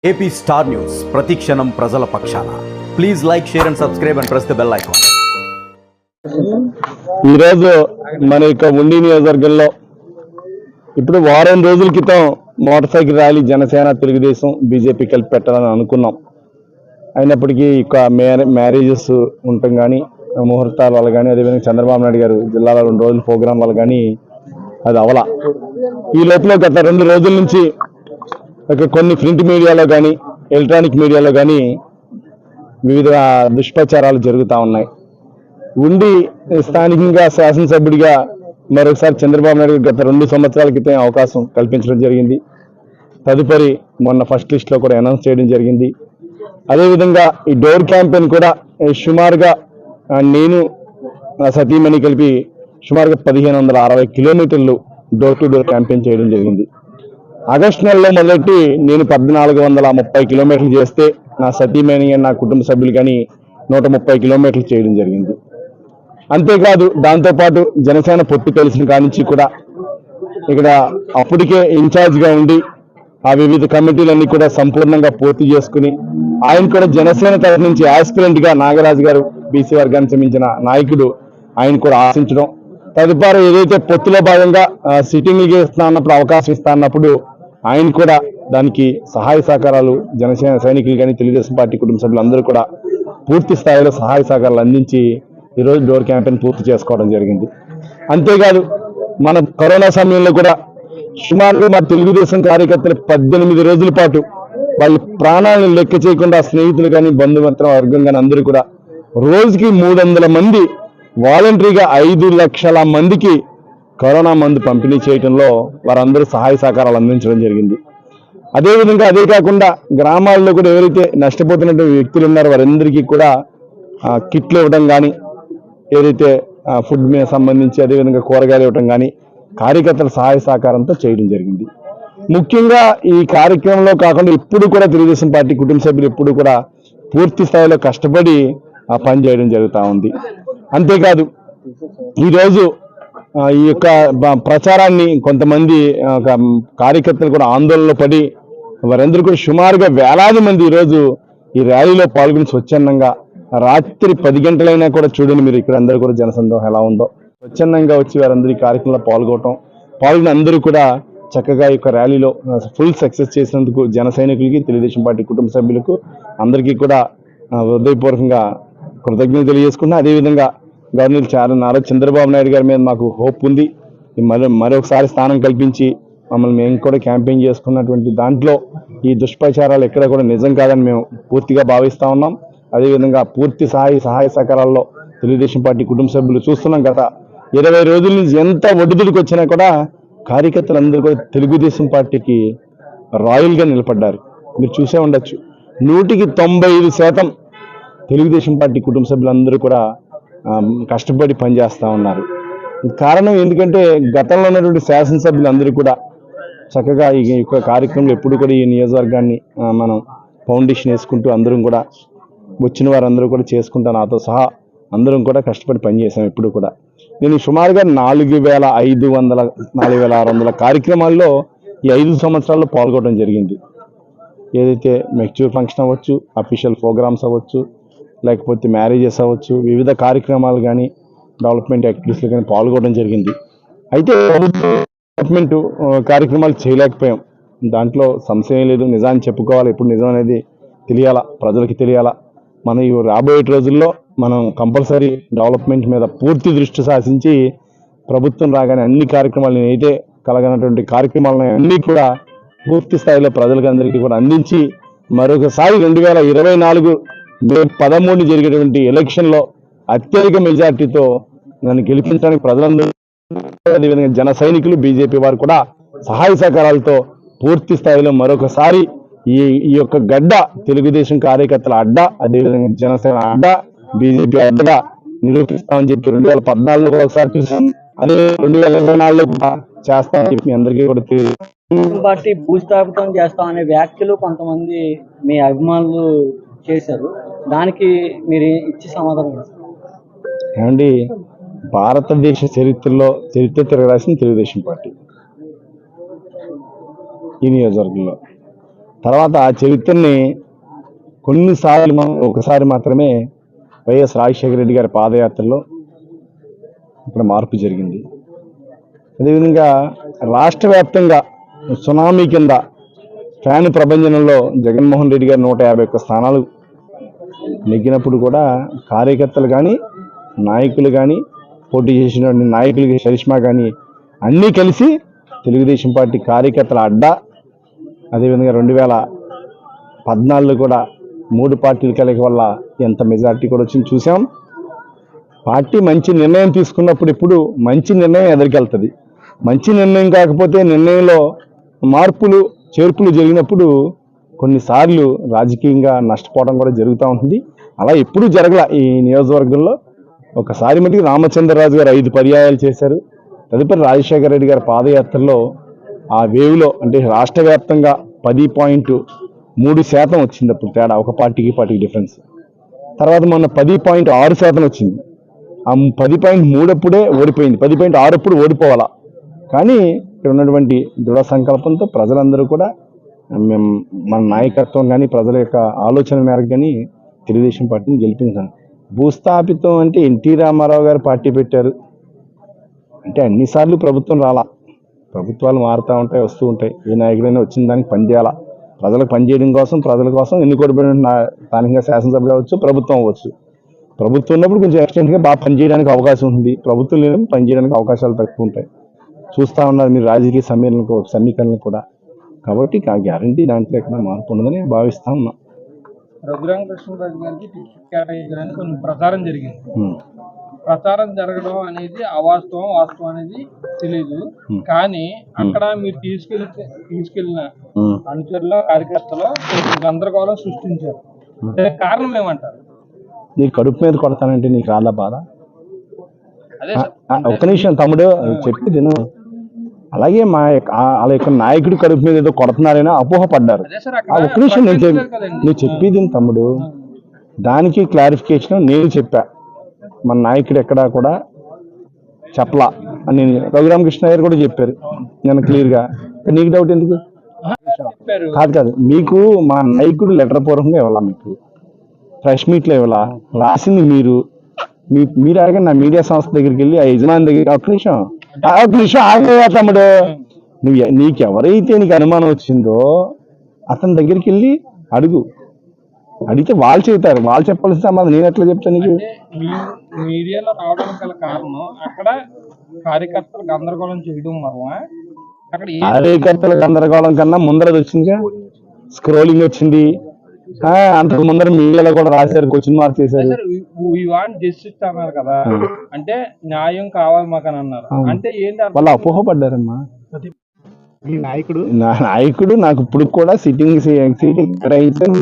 AP star news ప్రతిక్షణం ప్రజల పక్షాన. Please like, share and subscribe and press the bell icon. ఈరోజు మన యొక్క ఉండి నియోజకవర్గంలో ఇప్పుడు వారం రోజుల క్రితం motor cycle rally Janasena, Telugu Desam, BJP కలిపి పెట్టాలని అనుకున్నాం. అయినప్పటికీ ఇక మ్యారేజెస్ ఉండటం కానీ, ముహూర్తాల వల్ల కానీ, అదేవిధంగా చంద్రబాబు నాయుడు గారు జిల్లాలో 2 రోజుల ప్రోగ్రాం వల్ల కానీ అది అవలా. ఈ లోపల గత 2 రోజుల నుంచి కొన్ని ప్రింట్ మీడియాలో కానీ, ఎలక్ట్రానిక్ మీడియాలో కానీ వివిధ దుష్ప్రచారాలు జరుగుతూ ఉన్నాయి. ఉండి స్థానికంగా శాసనసభ్యుడిగా మరొకసారి చంద్రబాబు నాయుడు గత 2 సంవత్సరాల క్రితం అవకాశం కల్పించడం జరిగింది. తదుపరి మొన్న ఫస్ట్ లిస్ట్లో కూడా అనౌన్స్ చేయడం జరిగింది. అదేవిధంగా ఈ డోర్ క్యాంపెయిన్ కూడా సుమారుగా నేను సతీమణి కలిపి సుమారుగా 1560 కిలోమీటర్లు డోర్ టు డోర్ క్యాంపెయిన్ చేయడం జరిగింది. ఆగస్టు నెలలో మొదలెట్టి నేను 1430 కిలోమీటర్లు చేస్తే నా సతీమణి నా కుటుంబ సభ్యులు కానీ 130 కిలోమీటర్లు చేయడం జరిగింది. అంతేకాదు దాంతోపాటు జనసేన పొత్తు కలిసిన కానించి కూడా ఇక్కడ అప్పటికే ఇన్ఛార్జ్గా ఉండి ఆ వివిధ కమిటీలన్నీ కూడా సంపూర్ణంగా పూర్తి చేసుకుని ఆయన కూడా జనసేన తరఫు నుంచి యాస్పిరెంట్గా నాగరాజు గారు బీసీ వర్గానికి సంబంధించిన నాయకుడు ఆయన కూడా ఆశించడం, తదుపరి ఏదైతే పొత్తులో భాగంగా సిట్టింగ్లకి ఇస్తా అన్నప్పుడు అవకాశం ఇస్తా అన్నప్పుడు ఆయన కూడా దానికి సహాయ సహకారాలు జనసేన సైనికులు కానీ, తెలుగుదేశం పార్టీ కుటుంబ సభ్యులందరూ కూడా పూర్తి స్థాయిలో సహాయ సహకారాలు అందించి ఈరోజు డోర్ క్యాంపెయిన్ పూర్తి చేసుకోవడం జరిగింది. అంతేకాదు మన కరోనా సమయంలో కూడా సుమారుగా మా తెలుగుదేశం కార్యకర్తలు 18 రోజుల పాటు వాళ్ళ ప్రాణాలను లెక్క చేయకుండా స్నేహితులు కానీ, బంధుమిత్ర వర్గం కానీ అందరూ కూడా రోజుకి 300 మంది వాలంటరీగా 5 లక్షల మందికి కరోనా మందు పంపిణీ చేయడంలో వారందరూ సహాయ సహకారాలు అందించడం జరిగింది. అదేవిధంగా అదే కాకుండా గ్రామాల్లో కూడా ఎవరైతే నష్టపోతున్నటువంటి వ్యక్తులు ఉన్నారో వారందరికీ కూడా కిట్లు ఇవ్వడం కానీ, ఏదైతే ఫుడ్ మీద సంబంధించి అదేవిధంగా కూరగాయలు ఇవ్వడం కానీ కార్యకర్తల సహాయ సహకారంతో చేయడం జరిగింది. ముఖ్యంగా ఈ కార్యక్రమంలో కాకుండా ఇప్పుడు కూడా తెలుగుదేశం పార్టీ కుటుంబ సభ్యులు ఎప్పుడు కూడా పూర్తి స్థాయిలో కష్టపడి పని చేయడం జరుగుతూ ఉంది. అంతేకాదు ఈరోజు ఈ యొక్క ప్రచారాన్ని కొంతమంది కార్యకర్తలు కూడా ఆందోళనలో పడి వారందరూ కూడా సుమారుగా వేలాది మంది ఈరోజు ఈ ర్యాలీలో పాల్గొని స్వచ్ఛందంగా రాత్రి 10 గంటలైనా కూడా చూడండి మీరు ఇక్కడ అందరూ కూడా జనసందోహం ఎలా ఉందో స్వచ్ఛందంగా వచ్చి వారందరూ ఈ కార్యక్రమంలో పాల్గొని అందరూ కూడా చక్కగా ఈ యొక్క ర్యాలీలో ఫుల్ సక్సెస్ చేసినందుకు జన సైనికులకి, తెలుగుదేశం పార్టీ కుటుంబ సభ్యులకు అందరికీ కూడా హృదయపూర్వకంగా కృతజ్ఞతలు తెలియజేసుకున్నా. అదేవిధంగా గవర్నర్ నారా చంద్రబాబు నాయుడు గారి మీద మాకు హోప్ ఉంది. మరొకసారి స్థానం కల్పించి మమ్మల్ని మేము కూడా క్యాంపెయిన్ చేసుకున్నటువంటి దాంట్లో ఈ దుష్ప్రచారాలు ఎక్కడ కూడా నిజం కాదని మేము పూర్తిగా భావిస్తూ ఉన్నాం. అదేవిధంగా పూర్తి సహాయ సహకారాల్లో తెలుగుదేశం పార్టీ కుటుంబ సభ్యులు చూస్తున్నాం. గత 20 రోజుల నుంచి ఎంత ఒడిదుడికి వచ్చినా కూడా కార్యకర్తలందరూ కూడా తెలుగుదేశం పార్టీకి రాయల్గా నిలబడ్డారు. మీరు చూసే ఉండొచ్చు, 100% తెలుగుదేశం పార్టీ కుటుంబ సభ్యులందరూ కూడా కష్టపడి పనిచేస్తూ ఉన్నారు. కారణం ఎందుకంటే గతంలో ఉన్నటువంటి శాసనసభ్యులందరూ కూడా చక్కగా ఈ యొక్క కార్యక్రమంలో ఎప్పుడు కూడా ఈ నియోజకవర్గాన్ని మనం ఫౌండేషన్ వేసుకుంటూ అందరం కూడా వచ్చిన వారందరూ కూడా చేసుకుంటా నాతో సహా అందరం కూడా కష్టపడి పనిచేసాం. ఎప్పుడు కూడా నేను సుమారుగా 4,600 కార్యక్రమాల్లో ఈ 5 సంవత్సరాల్లో పాల్గొనడం జరిగింది. ఏదైతే మెచ్యూర్ ఫంక్షన్ అవ్వచ్చు, అఫీషియల్ ప్రోగ్రామ్స్ అవ్వచ్చు, లేకపోతే మ్యారేజెస్ అవ్వచ్చు, వివిధ కార్యక్రమాలు కానీ, డెవలప్మెంట్ యాక్టివిటీస్లో కానీ పాల్గొనడం జరిగింది. అయితే డెవలప్మెంట్ కార్యక్రమాలు చేయలేకపోయాం. దాంట్లో సంశయం లేదు. నిజాన్ని చెప్పుకోవాలి. ఎప్పుడు నిజం అనేది తెలియాలా, ప్రజలకి తెలియాలా. మనం ఈ రాబోయే రోజుల్లో మనం కంపల్సరీ డెవలప్మెంట్ మీద పూర్తి దృష్టి సాధించి ప్రభుత్వం రాగానే అన్ని కార్యక్రమాలు నేనైతే కలగనటువంటి కార్యక్రమాలను అన్నీ కూడా పూర్తి స్థాయిలో ప్రజలకు అందరికీ కూడా అందించి మరొకసారి 2024 మే 13 జరిగేటువంటి ఎలక్షన్లో అత్యధిక మెజార్టీతో నన్ను గెలిపించడానికి ప్రజలందరూ, అదేవిధంగా జన సైనికులు, బీజేపీ వారు కూడా సహాయ సహకారాలతో పూర్తి స్థాయిలో మరొకసారి ఈ యొక్క గడ్డ తెలుగుదేశం కార్యకర్తల అడ్డ, అదేవిధంగా జనసేన అడ్డ, బీజేపీ అడ్డగా నిరూపిస్తామని చెప్పి 2014లో కూడా ఒకసారి చూసాం. అదే 2024లో కూడా చేస్తామని చెప్పి మీ అందరికీ కూడా పార్టీ భూస్థాపితం చేస్తాం అనే వ్యాఖ్యలు కొంతమంది మీ అభిమానులు చేశారు. దానికి మీరు ఇచ్చి సమాధానం ఏమండి? భారతదేశ చరిత్ర తిరగరాసిన తెలుగుదేశం పార్టీ ఈ నియోజకవర్గంలో తర్వాత ఆ చరిత్రని కొన్నిసార్లు ఒకసారి మాత్రమే వైఎస్ రాజశేఖర రెడ్డి గారి పాదయాత్రలో ఇక్కడ మార్పు జరిగింది. అదేవిధంగా రాష్ట్ర వ్యాప్తంగా సునామీ కింద ఫ్యాన్ ప్రభంజనంలో జగన్మోహన్ రెడ్డి గారు 151 స్థానాలు నెగ్గినప్పుడు కూడా కార్యకర్తలు కానీ నాయకులు కానీ పోటీ చేసిన నాయకులకి చరిష్మా కానీ అన్నీ కలిసి తెలుగుదేశం పార్టీ కార్యకర్తల అడ్డా. అదేవిధంగా 2014 కూడా 3 పార్టీల కలయిక వల్ల ఎంత మెజార్టీ కూడా వచ్చింది చూసాం. పార్టీ మంచి నిర్ణయం తీసుకున్నప్పుడు ఇప్పుడు మంచి నిర్ణయం ఎదురుకెళ్తుంది. మంచి నిర్ణయం కాకపోతే నిర్ణయంలో మార్పులు చేర్పులు జరిగినప్పుడు కొన్నిసార్లు రాజకీయంగా నష్టపోవడం కూడా జరుగుతూ ఉంటుంది. అలా ఎప్పుడూ జరగల ఈ నియోజకవర్గంలో. ఒకసారి మటుకు రామచంద్రరాజు గారు 5 పర్యాయాలు చేశారు. తదుపరి రాజశేఖర రెడ్డి గారి పాదయాత్రలో ఆ వేవ్లో అంటే రాష్ట్ర వ్యాప్తంగా 10.3% వచ్చింది. అప్పుడు తేడా ఒక పార్టీకి డిఫరెన్స్. తర్వాత మొన్న 10.6% వచ్చింది. ఆ 10.3 అప్పుడే ఓడిపోయింది. 10.6 అప్పుడు ఓడిపోవాలా. కానీ ఇక్కడ ఉన్నటువంటి దృఢ సంకల్పంతో ప్రజలందరూ కూడా మన నాయకత్వం కానీ ప్రజల యొక్క ఆలోచన మేరకు కానీ తెలుగుదేశం పార్టీని గెలిపించారు. భూస్థాపితం అంటే ఎన్టీ రామారావు గారు పార్టీ పెట్టారు అంటే అన్నిసార్లు ప్రభుత్వం రాలా. ప్రభుత్వాలు మారుతూ ఉంటాయి, వస్తూ ఉంటాయి. ఏ నాయకుడైనా వచ్చిన దానికి పనిచేయాలా. ప్రజలకు పనిచేయడం కోసం, ప్రజల కోసం ఎన్నుకోబడిన స్థానికంగా శాసనసభ కావచ్చు, ప్రభుత్వం అవ్వచ్చు. ప్రభుత్వం ఉన్నప్పుడు కొంచెం ఎక్స్టెంట్గా బాగా పనిచేయడానికి అవకాశం ఉంది. ప్రభుత్వం లేనప్పుడు పనిచేయడానికి అవకాశాలు తక్కువ ఉంటాయి. చూస్తూ ఉన్నారు మీరు రాజకీయ సమీకరణలు కూడా. కాబట్టి ఆ గ్యారంటీ దాంట్లో ఎక్కడ మార్పు ఉండదని భావిస్తా ఉన్నాం. రఘురామకృష్ణరాజు గారికి టికెట్ కేటాయించాలని కొన్ని ప్రచారం జరిగింది. ప్రచారం జరగడం అనేది అవాస్తవం, వాస్తవం అనేది తెలియదు. కానీ అక్కడ మీరు తీసుకెళ్లిన అనుచరుల కార్యకర్తలు గందరగోళం సృష్టించారు. కారణం ఏమంటారు? నీకు కడుపు మీద కొడతానంటే నీకు రాదా బాధ? అదే ఒక్క నిమిషం తమ్ముడు చెప్పి తిను. అలాగే వాళ్ళ యొక్క నాయకుడి కడుపు మీద ఏదో కొడుతున్నారైనా అపోహపడ్డారు. ఒక్క నిమిషం నువ్వు చెప్పేది తమ్ముడు. దానికి క్లారిఫికేషన్ నేను చెప్పా. మన నాయకుడు ఎక్కడా కూడా చెప్పలా అని రఘురామకృష్ణ గారు కూడా చెప్పారు నేను క్లియర్గా. నీకు డౌట్ ఎందుకు? కాదు మీకు మా నాయకుడు లెటర్ పూర్వకంగా ఇవ్వాలా, మీకు ప్రెస్ మీట్లో ఇవ్వాలా, రాసింది మీరు అడగండి. నా మీడియా సంస్థ దగ్గరికి వెళ్ళి ఆ యజమాని దగ్గర ఒక్క నిమిషం ఆగేవా తమ్ముడు. నీకు ఎవరైతే నీకు అనుమానం వచ్చిందో అతని దగ్గరికి వెళ్ళి అడిగితే వాళ్ళు చెబుతారు. వాళ్ళు చెప్పాల్సిన సమాధానం నేను ఎట్లా చెప్తాను నీకు? మీడియాలో రావడానికి గల కారణం అక్కడ కార్యకర్తలు గందరగోళం చేయడం వల్ల అక్కడ కార్యకర్తల గందరగోళం కన్నా ముందరది వచ్చిందిగా, స్క్రోలింగ్ వచ్చింది. అంతకు ముందర మీడియాలో కూడా రాశారు, క్వశ్చన్ మార్క్ చేశారు. జస్టిస్ అన్నారు కదా, అంటే న్యాయం కావాలి మాకు అని అన్నారు. అంటే ఏంటి వాళ్ళు అపోహపడ్డారమ్మా. నా నాయకుడు నాకు ఇప్పుడు కూడా సీటింగ్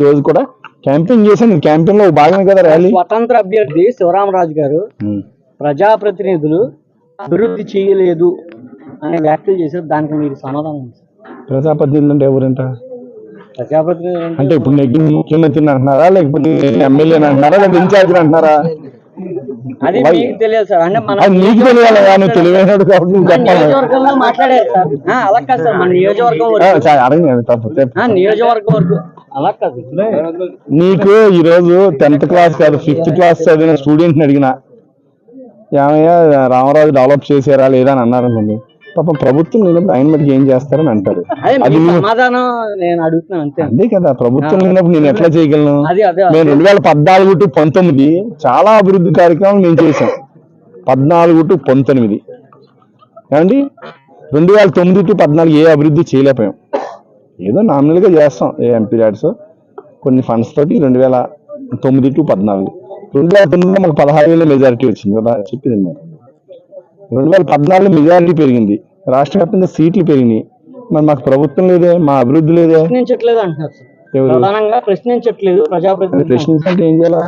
రోజు కూడా క్యాంపెయిన్ చేశాను. క్యాంపెయిన్ లో భాగమే కదా ర్యాలీ. స్వతంత్ర అభ్యర్థి శివరామరాజు గారు ప్రజాప్రతినిధులు అభివృద్ధి చేయలేదు అనే వ్యాఖ్యలు చేశారు. దానికి మీరు సమాధానం? ప్రజాప్రతినిధులు అంటే ఎవరంట? ప్రజాప్రతినిధులు అంటే ఇప్పుడు నెగ్గిన ముఖ్యమంత్రిని అంటున్నారా, లేకపోతే ఎమ్మెల్యేని అంటున్నారా, లేదా ఇన్ఛార్జిని అంటున్నారా? అది మీకు తెలియదు సార్. అంటే నీకు తెలియాలి, నువ్వు తెలివైనడు కాబట్టి నువ్వు చెప్పాలి. నియోజకవర్గంలో మాట్లాడారు సార్. అలా కాదు సార్, మన నియోజకవర్గం వరకు అలా కాదు. నీకు ఈరోజు 10th క్లాస్ కాదు 5th క్లాస్ చదివిన స్టూడెంట్ని అడిగినా ఏమయ్యా రామరాజు డెవలప్ చేశారా లేదా అని అన్నారనుకోండి, పాపం ప్రభుత్వం లేనప్పుడు ఆయన మటుకు ఏం చేస్తారని అంటారు. అది సమాధానం నేను అడుగుతున్నాను అంతే. అదే కదా, ప్రభుత్వం లేనప్పుడు నేను ఎట్లా చేయగలను? మేము 2014 to 19 చాలా అభివృద్ధి కార్యక్రమాలు మేము చేసాం. 14 to 19 ఏమండి, 2009 to 14 ఏ అభివృద్ధి చేయలేకపోయాం. ఏదో నామినల్గా చేస్తాం, ఏ ఎంపీ ల్యాడ్స్ కొన్ని ఫండ్స్ తోటి. 2009 to 14 2009 మాకు 16,000 మెజారిటీ వచ్చింది కదా చెప్పింది. 2014 మెజారిటీ పెరిగింది, రాష్ట్ర వ్యాప్తంగా సీట్లు పెరిగినాయి. మరి మాకు ప్రభుత్వం లేదే, మా అభివృద్ధి లేదే. ప్రశ్నించట్లేదు అంటున్నారు ప్రధానంగా. ప్రశ్నించట్లేదు ప్రజాప్రతినిధులు. ప్రశ్నించంటే ఏం చేయాలా?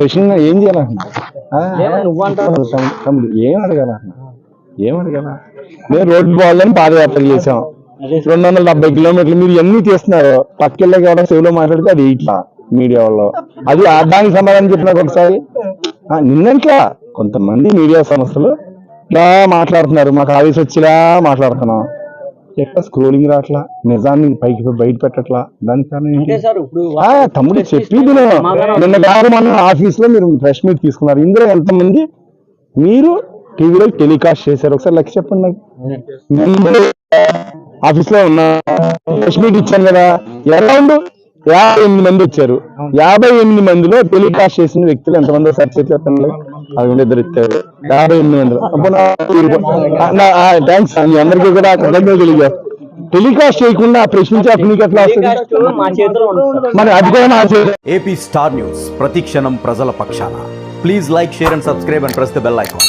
ప్రశ్న ఏం చేయాలంటున్నా? ఏం అడగాల? మేము రోడ్డు పోవాలని పాదయాత్ర చేసాం. 270 కిలోమీటర్లు మీరు ఎన్ని చేస్తున్నారు. పక్కెళ్ళే కూడా చెవిలో మాట్లాడితే అది ఇట్లా మీడియా వాళ్ళు అది దానికి సమాధానం చెప్పినాక ఒకసారి నిన్నట్లా కొంతమంది మీడియా సంస్థలు ఇలా మాట్లాడుతున్నారు. మాకు ఆవేశం వచ్చేలా మాట్లాడుతున్నాం. ఎక్కడ స్క్రోలింగ్ రావట్లా, నిజాన్ని పైకి బయట పెట్టట్లా, దానికి కారణం ఏంటి? అంటే సార్ ఇప్పుడు తమ్ముడు చెప్పింది నిన్న కాదు మన ఆఫీస్ లో మీరు ప్రెస్ మీట్ తీసుకున్నారు, ఇందులో ఎంతమంది మీరు టీవీలో టెలికాస్ట్ చేశారు ఒకసారి లెక్క చెప్పండి నాకు. ఆఫీస్ లో ఉన్న ప్రెస్ మీట్ ఇచ్చాను కదా, అరౌండ్ 58 మంది వచ్చారు. 58 మందిలో టెలికాస్ట్ చేసిన వ్యక్తులు ఎంతమంది ఒకసారి చెప్పండి. అది ఇద్దరు ఇచ్చారు 58 మందిలో. థ్యాంక్స్ మీ అందరికీ కూడా కృతజ్ఞతలు. టెలికాస్ట్ చేయకుండా ప్రశ్నించే హక్కు నీకు ఎట్లా వస్తుంది? మా చేతిలో ఉంది సార్. మరి అది కూడా నా చేతిలో. ఏపీ స్టార్ న్యూస్ ప్రతిక్షణం ప్రజల పక్షాన. Please like share and subscribe and press the bell icon.